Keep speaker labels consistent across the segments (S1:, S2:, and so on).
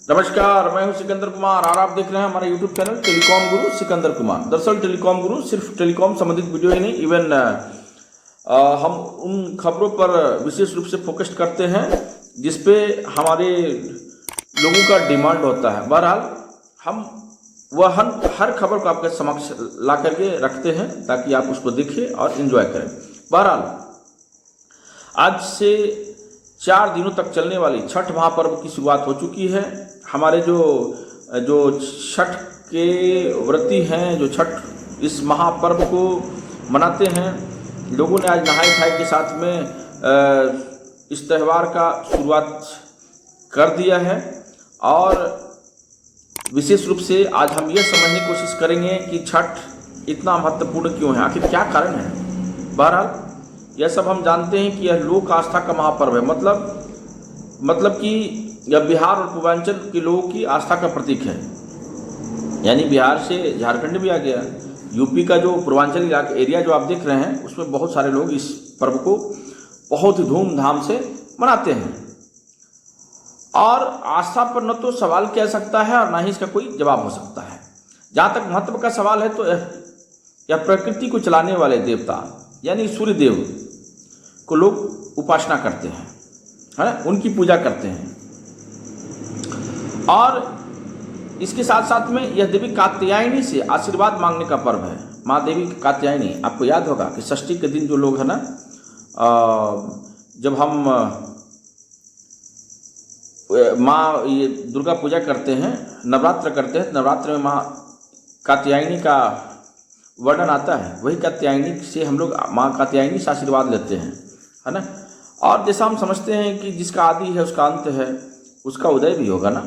S1: नमस्कार, मैं हूं सिकंदर कुमार और आप देख रहे हैं हमारा YouTube चैनल टेलीकॉम गुरु सिकंदर कुमार। दरअसल टेलीकॉम गुरु सिर्फ टेलीकॉम संबंधित वीडियो ही नहीं, इवन हम उन खबरों पर विशेष रूप से फोकस करते हैं जिसपे हमारे लोगों का डिमांड होता है। बहरहाल हम वह हर खबर को आपके समक्ष ला करके रखते हैं ताकि आप उसको देखें और एंजॉय करें। बहरहाल आज से 4 दिनों तक चलने वाली छठ महापर्व की शुरुआत हो चुकी है। हमारे जो छठ के व्रती हैं, जो छठ इस महापर्व को मनाते हैं, लोगों ने आज नहाए खाए के साथ में इस त्यौहार का शुरुआत कर दिया है। और विशेष रूप से आज हम यह समझने की कोशिश करेंगे कि छठ इतना महत्वपूर्ण क्यों है, आखिर क्या कारण है। बहरहाल यह सब हम जानते हैं कि यह लोक आस्था का महापर्व है, मतलब कि यह बिहार और पूर्वांचल के लोगों की आस्था का प्रतीक है। यानी बिहार से झारखंड भी आ गया, यूपी का जो पूर्वांचल इलाका एरिया जो आप देख रहे हैं उसमें बहुत सारे लोग इस पर्व को बहुत ही धूमधाम से मनाते हैं। और आस्था पर न तो सवाल किया सकता है और न ही इसका कोई जवाब हो सकता है। जहाँ तक महत्व का सवाल है तो यह प्रकृति को चलाने वाले देवता यानी सूर्य देव को लोग उपासना करते हैं, है ना, उनकी पूजा करते हैं। और इसके साथ साथ में यह देवी कात्यायनी से आशीर्वाद मांगने का पर्व है। माँ देवी कात्यायनी, आपको याद होगा कि षष्ठी के दिन जो लोग है ना, जब हम माँ ये दुर्गा पूजा करते हैं, नवरात्र करते हैं, नवरात्र में माँ कात्यायनी का वर्णन आता है। वही कात्यायनी से हम लोग माँ कात्यायनी से आशीर्वाद लेते हैं, है ना। और जैसा हम समझते हैं कि जिसका आदि है उसका अंत है, उसका उदय भी होगा ना।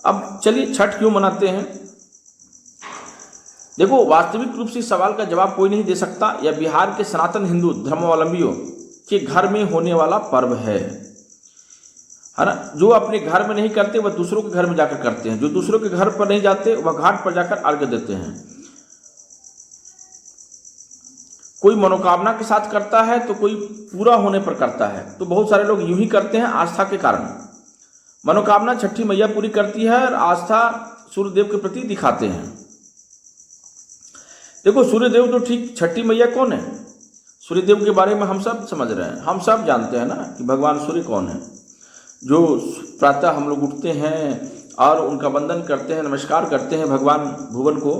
S1: अब चलिए छठ क्यों मनाते हैं। देखो, वास्तविक रूप से सवाल का जवाब कोई नहीं दे सकता। यह बिहार के सनातन हिंदू धर्मावलंबियों के घर में होने वाला पर्व है ना। जो अपने घर में नहीं करते वह दूसरों के घर में जाकर करते हैं, जो दूसरों के घर पर नहीं जाते वह घाट पर जाकर अर्घ्य देते हैं। कोई मनोकामना के साथ करता है तो कोई पूरा होने पर करता है। तो बहुत सारे लोग यूं ही करते हैं आस्था के कारण। मनोकामना छठी मैया पूरी करती है और आस्था सूर्यदेव के प्रति दिखाते हैं। देखो, सूर्यदेव तो ठीक, छठी मैया कौन है? सूर्यदेव के बारे में हम सब समझ रहे हैं, हम सब जानते हैं ना कि भगवान सूर्य कौन है। जो प्रातः हम लोग उठते हैं और उनका वंदन करते हैं, नमस्कार करते हैं भगवान भुवन को,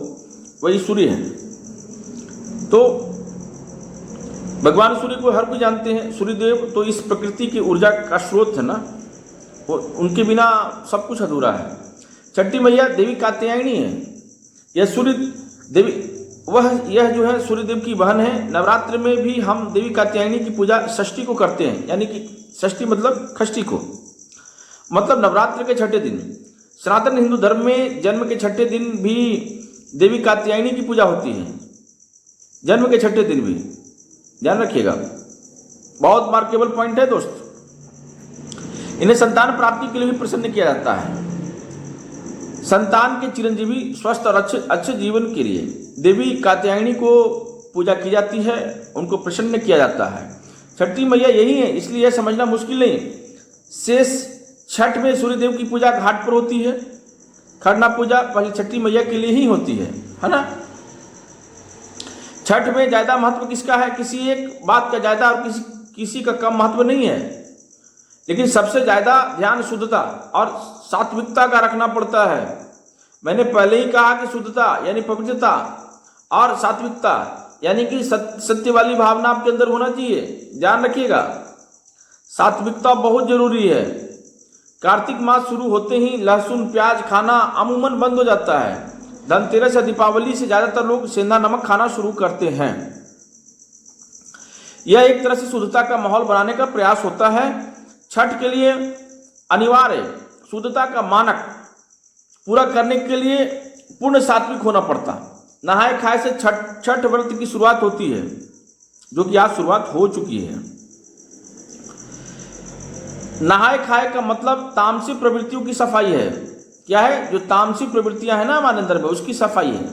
S1: वही सूर्य है। तो भगवान सूर्य को हर कोई जानते हैं। सूर्यदेव तो इस प्रकृति की ऊर्जा का स्रोत है ना, उनके बिना सब कुछ अधूरा है। छठी मैया देवी कात्यायनी है। यह सूर्य देवी यह जो है सूर्यदेव की बहन है। नवरात्र में भी हम देवी कात्यायनी की पूजा षष्ठी को करते हैं, यानी कि षष्ठी मतलब षष्ठी को, मतलब नवरात्र के छठे दिन। सनातन हिंदू धर्म में जन्म के छठे दिन भी देवी कात्यायनी की पूजा होती है, जन्म के छठे दिन भी, ध्यान रखिएगा। बहुत मार्केबल पॉइंट है दोस्त। इन्हें संतान प्राप्ति के लिए भी प्रसन्न किया जाता है। संतान के चिरंजीवी स्वस्थ और अच्छे जीवन के लिए देवी कात्यायनी को पूजा की जाती है, उनको प्रसन्न किया जाता है। छठी मैया यही है, इसलिए यह समझना मुश्किल नहीं। शेष छठ में सूर्यदेव की पूजा घाट पर होती है। खरना पूजा पहले छठी मैया के लिए ही होती है ना। छठ में ज़्यादा महत्व किसका है? किसी एक बात का ज़्यादा और किसी का कम महत्व नहीं है, लेकिन सबसे ज़्यादा ध्यान शुद्धता और सात्विकता का रखना पड़ता है। मैंने पहले ही कहा कि शुद्धता यानी पवित्रता और सात्विकता यानी कि सत्य वाली भावना आपके अंदर होना चाहिए। ध्यान रखिएगा, सात्विकता बहुत जरूरी है। कार्तिक मास शुरू होते ही लहसुन प्याज खाना अमूमन बंद हो जाता है। धनतेरस या दीपावली से ज़्यादातर लोग सेंधा नमक खाना शुरू करते हैं। यह एक तरह से शुद्धता का माहौल बनाने का प्रयास होता है। छठ के लिए अनिवार्य शुद्धता का मानक पूरा करने के लिए पूर्ण सात्विक होना पड़ता। नहाए खाए से छठ व्रत की शुरुआत होती है, जो कि आज शुरुआत हो चुकी है। नहाए खाए का मतलब तामसी प्रवृत्तियों की सफाई है। क्या है? जो तामसी प्रवृत्तियां हैं ना हमारे अंदर में, उसकी सफाई है।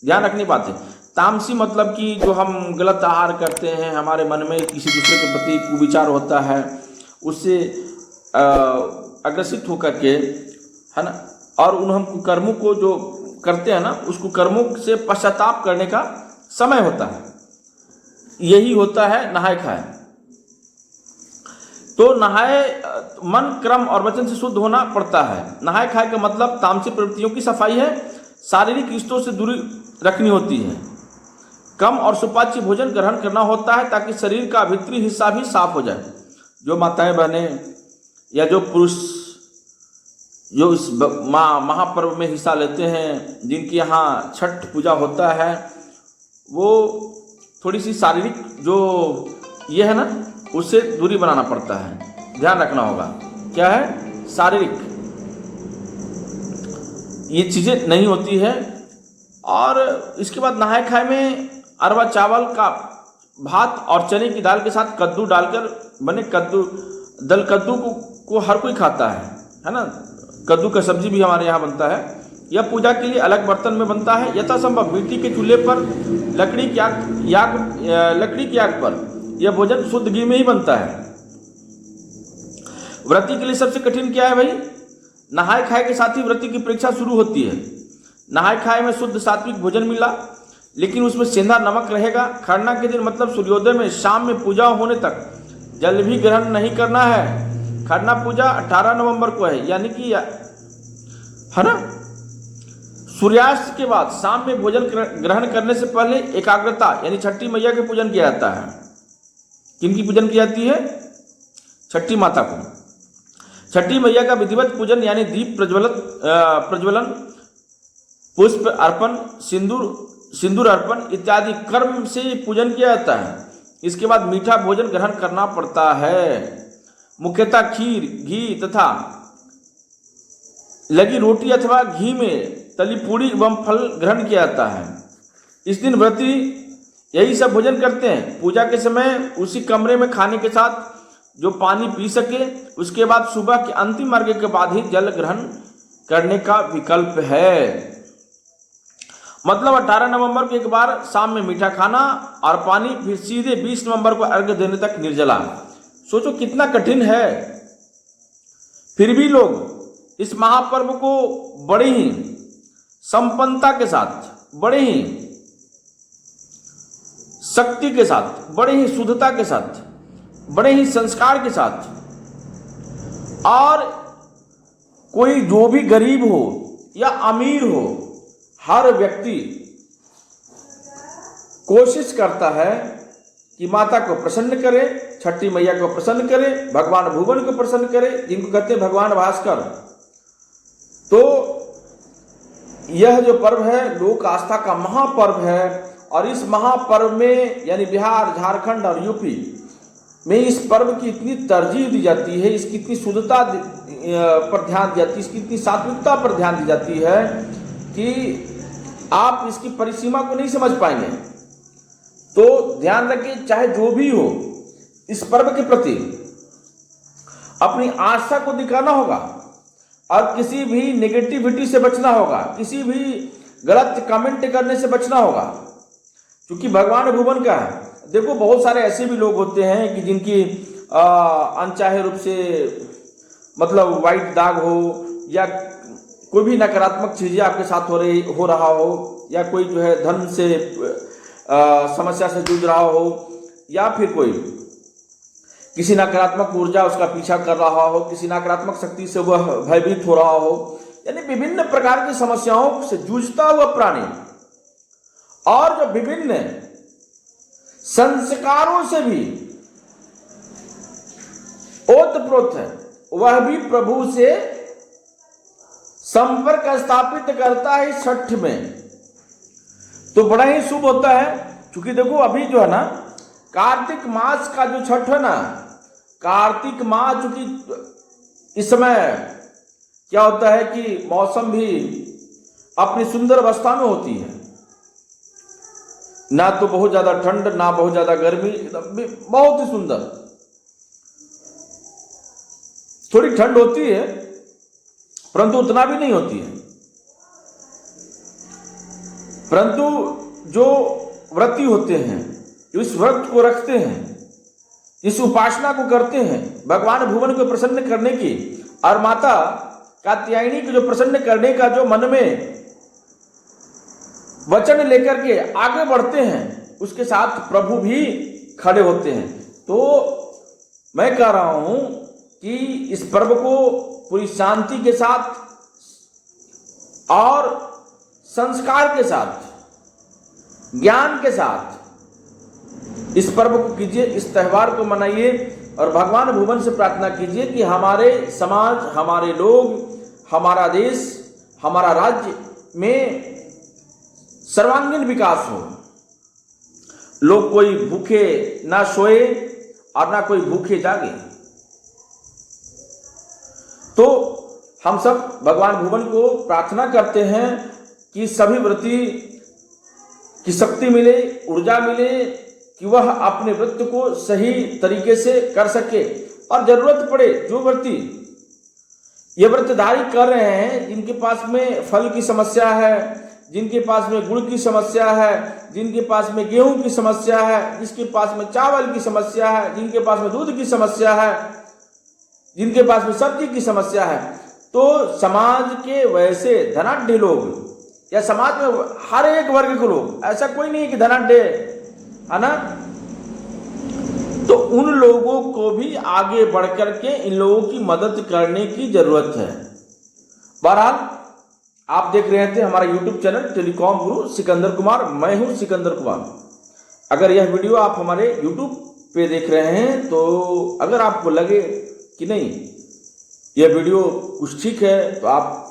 S1: ध्यान रखनी बात है। तामसी मतलब कि जो हम गलत आहार करते हैं, हमारे मन में किसी दूसरे के प्रति कुविचार होता है, उससे अग्रसित होकर के है ना, और उन हम कुकर्मों को जो करते हैं ना, उस कुकर्मों से पश्चाताप करने का समय होता है। यही होता है नहाय खाए। तो नहाए मन, क्रम और वचन से शुद्ध होना पड़ता है। नहाय खाए का मतलब तामसिक प्रवृत्तियों की सफाई है, शारीरिक रिश्तों से दूरी रखनी होती है, कम और सुपाच्य भोजन ग्रहण करना होता है ताकि शरीर का भीतरी हिस्सा भी साफ हो जाए। जो माताएं बहनें या जो पुरुष जो इस महापर्व में हिस्सा लेते हैं, जिनके यहाँ छठ पूजा होता है, वो थोड़ी सी शारीरिक जो ये है ना, उससे दूरी बनाना पड़ता है, ध्यान रखना होगा। क्या है? शारीरिक ये चीज़ें नहीं होती है। और इसके बाद नहाय खाए में अरवा चावल का भात और चने की दाल के साथ कद्दू डालकर बने कद्दू को हर कोई खाता है ना। कद्दू का सब्जी भी हमारे यहाँ बनता है। यह पूजा के लिए अलग बर्तन में बनता है। यथासंभव मिट्टी के चूल्हे पर लकड़ी की आग पर यह भोजन शुद्ध घी में ही बनता है। व्रती के लिए सबसे कठिन क्या है भाई? नहाय खाए के साथ ही व्रती की परीक्षा शुरू होती है। नहाय खाए में शुद्ध सात्विक भोजन मिला, लेकिन उसमें सेंधा नमक रहेगा। खरना के दिन मतलब सूर्योदय में शाम में पूजा होने तक जल भी ग्रहण नहीं करना है। खरना पूजा 18 नवंबर को है, यानी कि है ना, सूर्यास्त के बाद शाम में भोजन ग्रहण करने से पहले एकाग्रता यानी छठी मैया के पूजन किया जाता है। किनकी पूजन की जाती है? छठी माता को। छठी मैया का विधिवत पूजन यानी दीप प्रज्वलन, पुष्प अर्पण, सिंदूर अर्पण इत्यादि कर्म से पूजन किया जाता है। इसके बाद मीठा भोजन ग्रहण करना पड़ता है। मुख्यतः खीर, घी तथा लगी रोटी अथवा घी में तली पूड़ी एवं फल ग्रहण किया जाता है। इस दिन व्रती यही सब भोजन करते हैं। पूजा के समय उसी कमरे में खाने के साथ जो पानी पी सके, उसके बाद सुबह के अंतिम अर्घ्य के बाद ही जल ग्रहण करने का विकल्प है। मतलब 18 नवंबर को एक बार शाम में मीठा खाना और पानी, फिर सीधे 20 नवंबर को अर्घ्य देने तक निर्जला। सोचो कितना कठिन है। फिर भी लोग इस महापर्व को बड़े ही संपन्नता के साथ, बड़े ही शक्ति के साथ, बड़े ही शुद्धता के साथ, बड़े ही संस्कार के साथ, और कोई जो भी गरीब हो या अमीर हो, हर व्यक्ति कोशिश करता है कि माता को प्रसन्न करे, छठी मैया को प्रसन्न करे, भगवान भुवन को प्रसन्न करे, जिनको कहते हैं भगवान भास्कर। तो यह जो पर्व है लोक आस्था का महापर्व है, और इस महापर्व में यानी बिहार, झारखंड और यूपी में इस पर्व की इतनी तरजीह दी जाती है, इसकी इतनी शुद्धता पर ध्यान दी जाती है, इसकी इतनी सात्विकता पर ध्यान दी जाती है कि आप इसकी परिसीमा को नहीं समझ पाएंगे। तो ध्यान रखिए, चाहे जो भी हो, इस पर्व के प्रति अपनी आस्था को दिखाना होगा और किसी भी नेगेटिविटी से बचना होगा, किसी भी गलत कमेंट करने से बचना होगा, क्योंकि भगवान भुवन का है। देखो बहुत सारे ऐसे भी लोग होते हैं कि जिनकी अनचाहे रूप से मतलब वाइट दाग हो, या कोई भी नकारात्मक चीज़ें आपके साथ हो रहा हो, या कोई जो है धन से समस्या से जूझ रहा हो, या फिर कोई किसी नकारात्मक ऊर्जा उसका पीछा कर रहा हो, किसी नकारात्मक शक्ति से वह भयभीत हो रहा हो, यानी विभिन्न प्रकार की समस्याओं से जूझता हुआ प्राणी और जो विभिन्न संस्कारों से भी ओतप्रोत है, वह भी प्रभु से संपर्क स्थापित करता है छठ में। तो बड़ा ही शुभ होता है। क्योंकि देखो अभी जो है ना, कार्तिक मास का जो छठ है ना, कार्तिक मास, चूंकि इस समय क्या होता है कि मौसम भी अपनी सुंदर अवस्था में होती है, ना तो बहुत ज्यादा ठंड, ना बहुत ज्यादा गर्मी, बहुत ही सुंदर। थोड़ी ठंड होती है परंतु उतना भी नहीं होती है। परंतु जो व्रती होते हैं, जो इस व्रत को रखते हैं, इस उपासना को करते हैं भगवान भुवन को प्रसन्न करने की, और माता कात्यायनी को जो प्रसन्न करने का जो मन में वचन लेकर के आगे बढ़ते हैं, उसके साथ प्रभु भी खड़े होते हैं। तो मैं कह रहा हूं कि इस पर्व को पूरी शांति के साथ और संस्कार के साथ, ज्ञान के साथ इस पर्व को कीजिए, इस त्योहार को मनाइए और भगवान भुवन से प्रार्थना कीजिए कि हमारे समाज, हमारे लोग, हमारा देश, हमारा राज्य में सर्वांगीण विकास हो। लोग कोई भूखे ना सोए और ना कोई भूखे जागे। तो हम सब भगवान भुवन को प्रार्थना करते हैं कि सभी व्रती की शक्ति मिले, ऊर्जा मिले, कि वह अपने व्रत को सही तरीके से कर सके। और जरूरत पड़े जो व्रती ये व्रतधारी कर रहे हैं, जिनके पास में फल की समस्या है, जिनके पास में गुड़ की समस्या है, जिनके पास में गेहूं की समस्या है, जिसके पास में चावल की समस्या है, जिनके पास में दूध की समस्या है, जिनके पास में सब्जी की समस्या है, तो समाज के वैसे धनाढ्य लोग या समाज में हर एक वर्ग के लोग, ऐसा कोई नहीं कि धनाढ्य है ना, तो उन लोगों को भी आगे बढ़ करके इन लोगों की मदद करने की जरूरत है। बहरहाल आप देख रहे थे हमारा YouTube चैनल टेलीकॉम गुरु सिकंदर कुमार। मैं हूं सिकंदर कुमार। अगर यह वीडियो आप हमारे YouTube पे देख रहे हैं, तो अगर आपको लगे कि नहीं यह वीडियो कुछ ठीक है, तो आप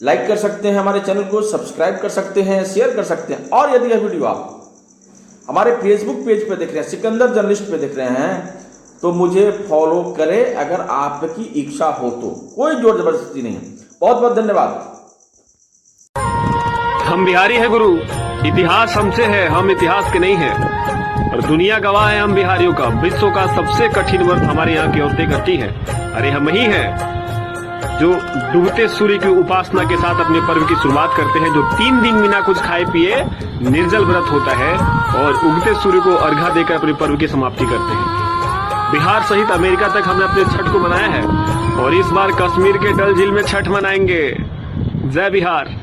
S1: लाइक कर सकते हैं, हमारे चैनल को सब्सक्राइब कर सकते हैं, शेयर कर सकते हैं। और यदि यह वीडियो आप हमारे फेसबुक पेज पे देख रहे हैं, सिकंदर जर्नलिस्ट पे देख रहे हैं, तो मुझे फॉलो करें अगर आपकी इच्छा हो तो। कोई जोर जबरदस्ती नहीं है। बहुत बहुत धन्यवाद।
S2: हम बिहारी है गुरु, इतिहास हमसे है, हम इतिहास के नहीं हैं। और दुनिया गवाह है हम बिहारियों का। विश्व का सबसे कठिन व्रत हमारे यहाँ की औरतें करती है। अरे हम ही हैं जो डूबते सूर्य की उपासना के साथ अपने पर्व की शुरुआत करते हैं, जो 3 दिन बिना कुछ खाए पिए निर्जल व्रत होता है और उगते सूर्य को अर्घा देकर अपने पर्व की समाप्ति करते हैं। बिहार सहित अमेरिका तक हमने अपने छठ को मनाया है और इस बार कश्मीर के डल झील में छठ मनाएंगे। जय बिहार।